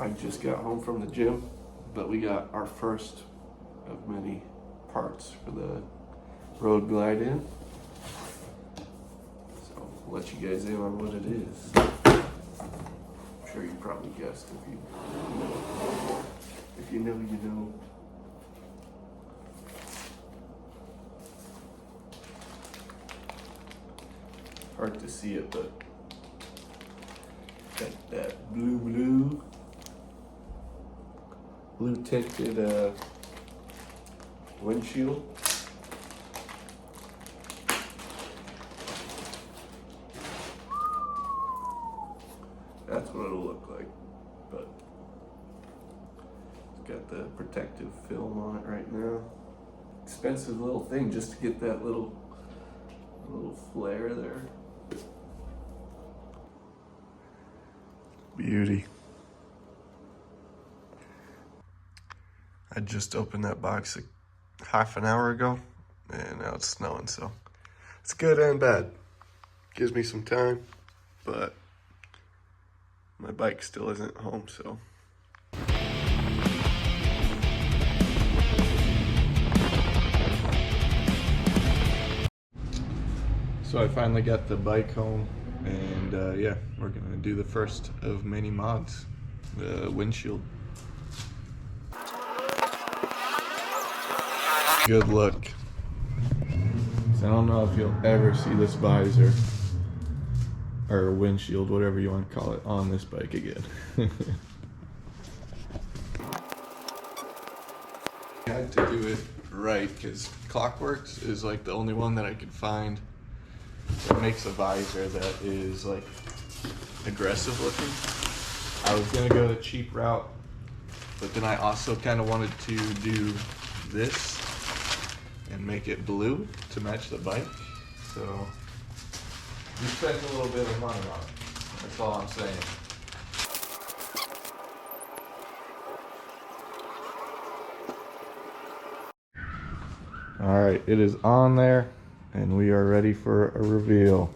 I just got home from the gym, but we got our first of many parts for the road glide in. So I'll let you guys in on what it is. I'm sure you probably guessed if you know, you know. Hard to see it, but got that blue tinted windshield. That's what it'll look like, but it's got the protective film on it right now. Expensive little thing just to get that little flare there. Beauty. I just opened that box like half an hour ago, and now it's snowing, so it's good and bad. Gives me some time, but my bike still isn't home, so. So I finally got the bike home, and yeah, we're gonna do the first of many mods, the windshield. Good look. So I don't know if you'll ever see this visor or windshield, whatever you want to call it, on this bike again. I had to do it right because Clockworks is like the only one that I could find that makes a visor that is like aggressive looking. I was gonna go the cheap route, but then I also kind of wanted to do this and make it blue to match the bike. So we spent a little bit of money on it. That's all I'm saying. All right, it is on there, and we are ready for a reveal.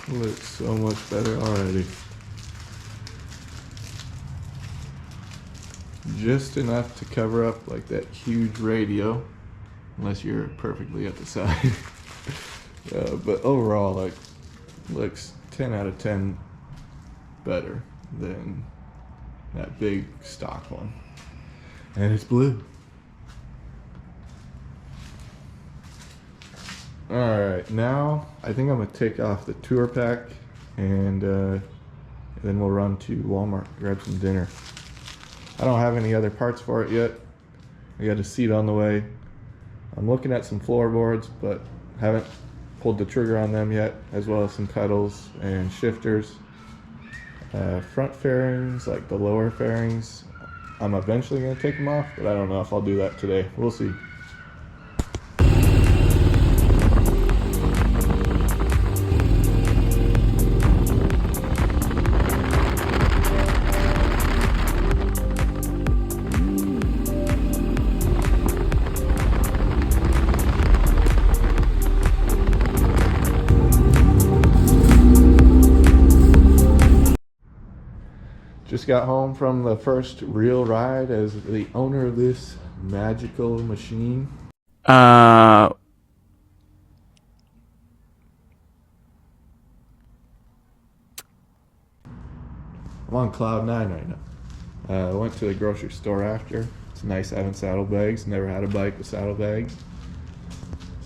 Looks so much better already. Just enough to cover up like that huge radio, unless you're perfectly at the side. But overall, like, looks 10 out of 10 better than that big stock one. And it's blue. Alright, now I think I'm gonna take off the tour pack, and then we'll run to Walmart, grab some dinner. I don't have any other parts for it yet. I got a seat on the way. I'm looking at some floorboards, but haven't pulled the trigger on them yet, as well as some pedals and shifters. Front fairings, like the lower fairings, I'm eventually gonna take them off, but I don't know if I'll do that today. We'll see. Just got home from the first real ride as the owner of this magical machine. I'm on cloud 9 right now. I went to the grocery store after. It's nice having saddlebags. Never had a bike with saddlebags.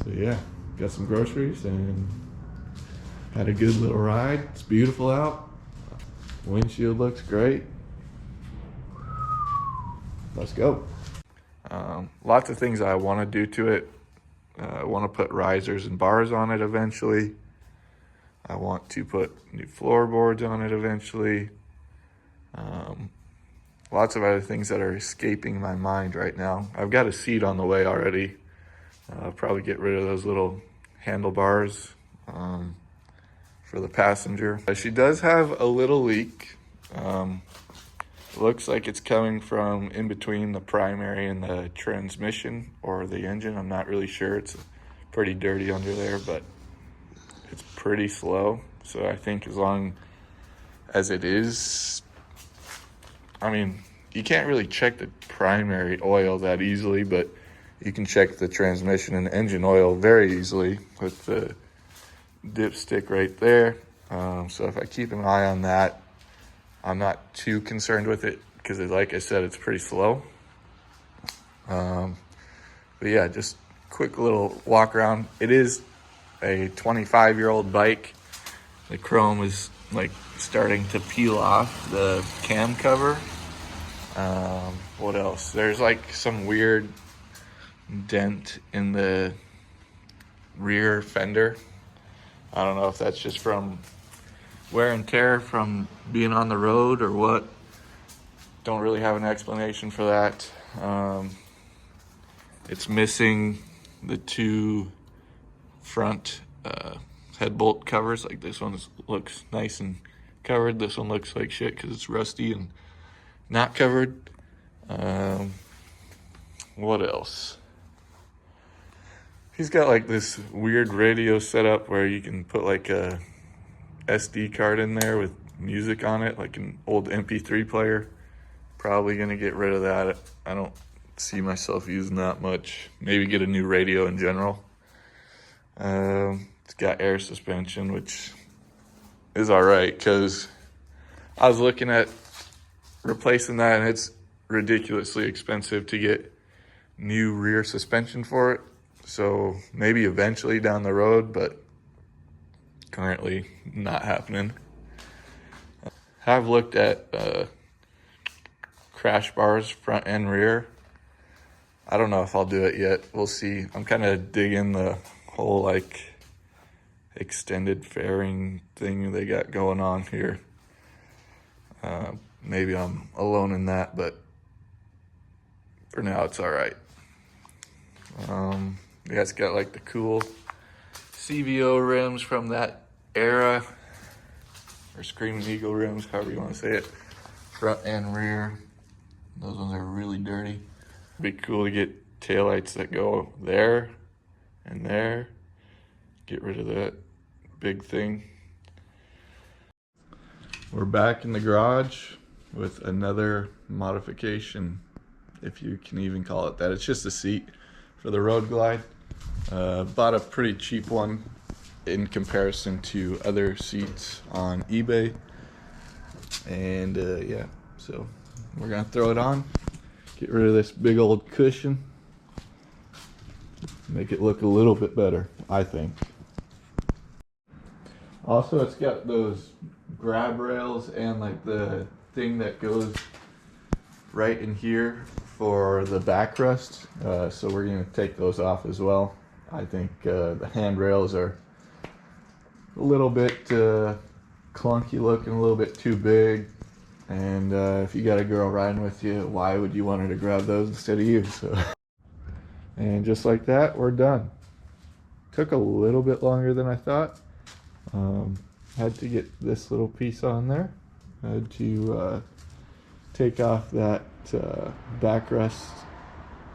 So yeah, got some groceries and had a good little ride. It's beautiful out. Windshield looks great. Let's go. Lots of things I want to do to it. I want to put risers and bars on it eventually. I want to put new floorboards on it eventually. Lots of other things that are escaping my mind right now. I've got a seat on the way already. I'll probably get rid of those little handlebars for the passenger. She does have a little leak. Looks like it's coming from in between the primary and the transmission or the engine. I'm not really sure. It's pretty dirty under there, but it's pretty slow. So I think as long as it is, I mean, you can't really check the primary oil that easily, but you can check the transmission and engine oil very easily with the dipstick right there. So if I keep an eye on that, I'm not too concerned with it because, like I said, it's pretty slow. But yeah, just quick little walk around. It is a 25-year-old bike. The chrome is like starting to peel off the cam cover. What else? There's like some weird dent in the rear fender. I don't know if that's just from wear and tear from being on the road or what. Don't really have an explanation for that. It's missing the two front head bolt covers. Like this one looks nice and covered. This one looks like shit because it's rusty and not covered. What else? He's got like this weird radio setup where you can put like a SD card in there with music on it, like an old MP3 player. Probably gonna get rid of that. I don't see myself using that much. Maybe get a new radio in general. It's got air suspension, which is all right because I was looking at replacing that and it's ridiculously expensive to get new rear suspension for it. So maybe eventually down the road, but currently not happening. I've looked at crash bars front and rear. I don't know if I'll do it yet. We'll see. I'm kind of digging the whole like extended fairing thing they got going on here. Maybe I'm alone in that, but for now it's all right. Yeah, it's got like the cool CVO rims from that era, or Screaming Eagle rims, however you want to say it, front and rear. Those ones are really dirty. Be cool to get taillights that go there and there. Get rid of that big thing. We're back in the garage with another modification, if you can even call it that. It's just a seat for the Road Glide. Bought a pretty cheap one in comparison to other seats on eBay. And yeah, so we're gonna throw it on, get rid of this big old cushion, make it look a little bit better, I think. Also, it's got those grab rails and like the thing that goes right in here for the backrest. So we're gonna take those off as well. I think the handrails are a little bit clunky looking, a little bit too big. And if you got a girl riding with you, why would you want her to grab those instead of you? So, and just like that, we're done. Took a little bit longer than I thought. Had to get this little piece on there. Had to take off that backrest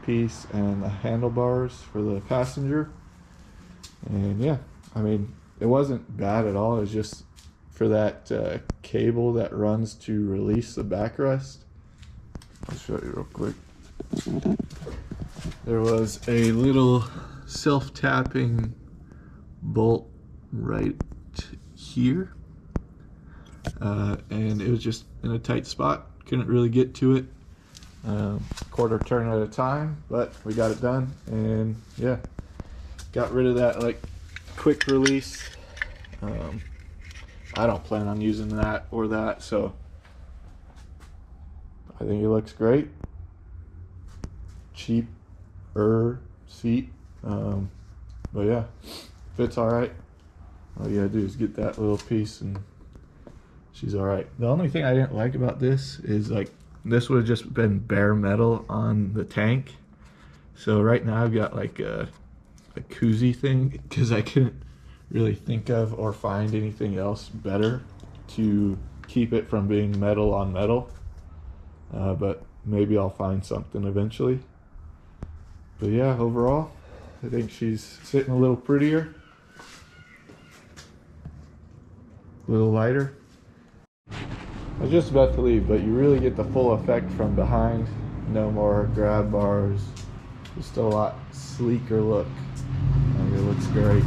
piece and the handlebars for the passenger. And yeah, I mean, it wasn't bad at all. It was just for that cable that runs to release the backrest. I'll show you real quick. There was a little self-tapping bolt right here, and it was just in a tight spot. Couldn't really get to it. Quarter turn at a time, but we got it done. And yeah, got rid of that like quick release. I don't plan on using that or that, so I think it looks great. Cheaper seat, but yeah, fits all right. All you gotta do is get that little piece and she's all right. The only thing I didn't like about this is like this would have just been bare metal on the tank. So right now I've got like a koozie thing because I couldn't really think of or find anything else better to keep it from being metal on metal. But maybe I'll find something eventually. But yeah, overall, I think she's sitting a little prettier, a little lighter. I was just about to leave, but you really get the full effect from behind. No more grab bars, just a lot sleeker look. It looks great.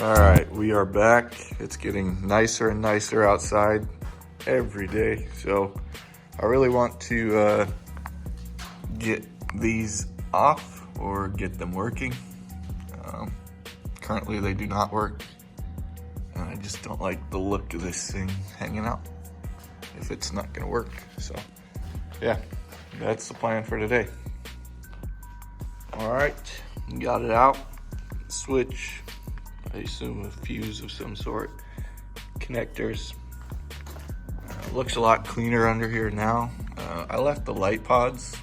Alright, we are back. It's getting nicer and nicer outside every day. So I really want to get these off or get them working. Currently they do not work. And I just don't like the look of this thing hanging out if it's not gonna work. So yeah, that's the plan for today. Alright, got it out. Switch. I assume a fuse of some sort. Connectors. Looks a lot cleaner under here now. I left the light pods.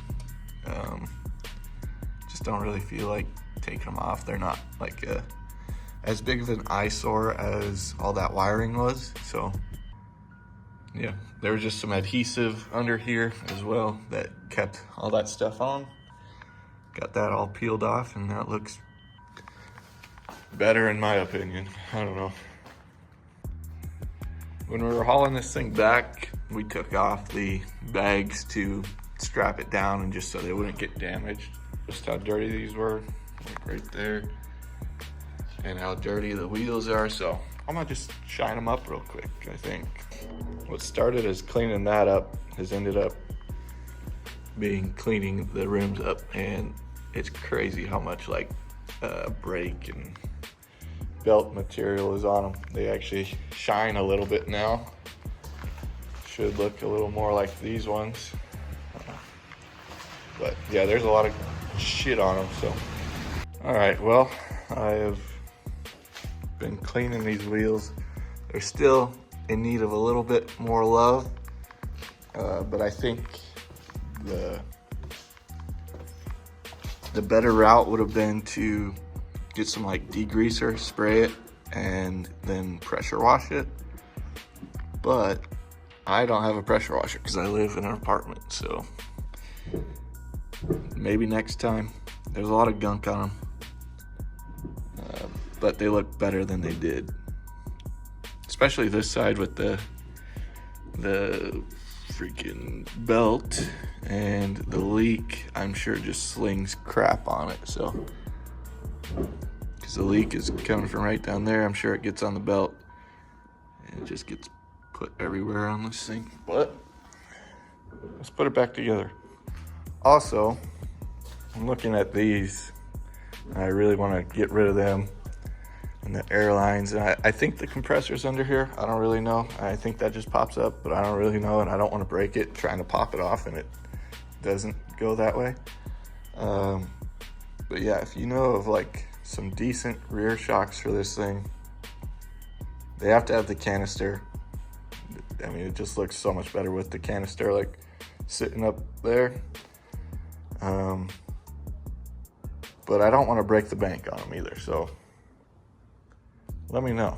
Just don't really feel like taking them off. They're not like as big of an eyesore as all that wiring was. So yeah, there was just some adhesive under here as well that kept all that stuff on. Got that all peeled off, and that looks better in my opinion. I don't know. When we were hauling this thing back, we took off the bags to strap it down and just so they wouldn't get damaged. Just how dirty these were, like right there, and how dirty the wheels are. So I'm gonna just shine them up real quick. I think what started as cleaning that up has ended up being cleaning the rims up, and it's crazy how much like brake and belt material is on them. They actually shine a little bit now. Should look a little more like these ones. But yeah, there's a lot of shit on them. So, all right, well, I have been cleaning these wheels. They're still in need of a little bit more love, but I think the better route would have been to get some like degreaser, spray it, and then pressure wash it. But I don't have a pressure washer because I live in an apartment, so maybe next time. There's a lot of gunk on them, but they look better than they did. Especially this side with the freaking belt, and the leak, I'm sure, just slings crap on it. So because the leak is coming from right down there, I'm sure it gets on the belt and it just gets put everywhere on this thing. But let's put it back together. Also, I'm looking at these. I really want to get rid of them and the airlines, and I think the compressor's under here. I don't really know. I think that just pops up, but I don't really know, and I don't want to break it trying to pop it off and it doesn't go that way. But yeah, if you know of like some decent rear shocks for this thing, they have to have the canister. I mean, it just looks so much better with the canister like sitting up there. But I don't want to break the bank on them either, so let me know.